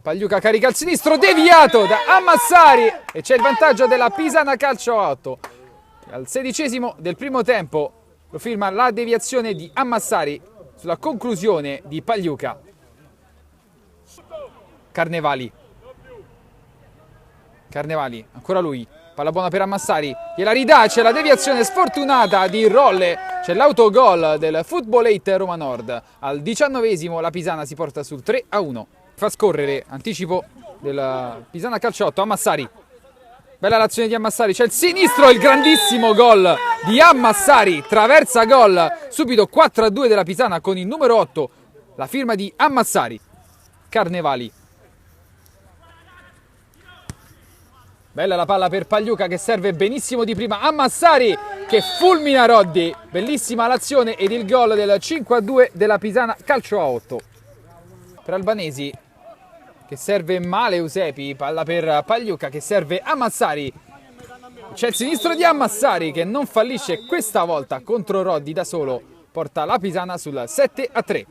Pagliuca carica al sinistro, deviato da Ammassari e c'è il vantaggio della Pisana Calcio 8. Al 16° del primo tempo lo firma la deviazione di Ammassari sulla conclusione di Pagliuca. Carnevali, ancora lui, palla buona per Ammassari, gliela ridà, c'è la deviazione sfortunata di Rolle, c'è l'autogol del Footballate Roma Nord. Al 19° la Pisana si porta sul 3-1. Fa scorrere, anticipo della Pisana Calcio 8, Ammassari. Bella l'azione di Ammassari, c'è il sinistro, il grandissimo gol di Ammassari, traversa gol, subito 4-2 della Pisana con il numero 8, la firma di Ammassari. Carnevali. Bella la palla per Pagliuca che serve benissimo di prima, Ammassari che fulmina Roddi, bellissima l'azione ed il gol del 5-2 della Pisana Calcio 8. Per Albanesi che serve male Eusepi, palla per Pagliuca che serve Ammassari, c'è il sinistro di Ammassari che non fallisce questa volta contro Roddi da solo, porta la Pisana sul 7-3.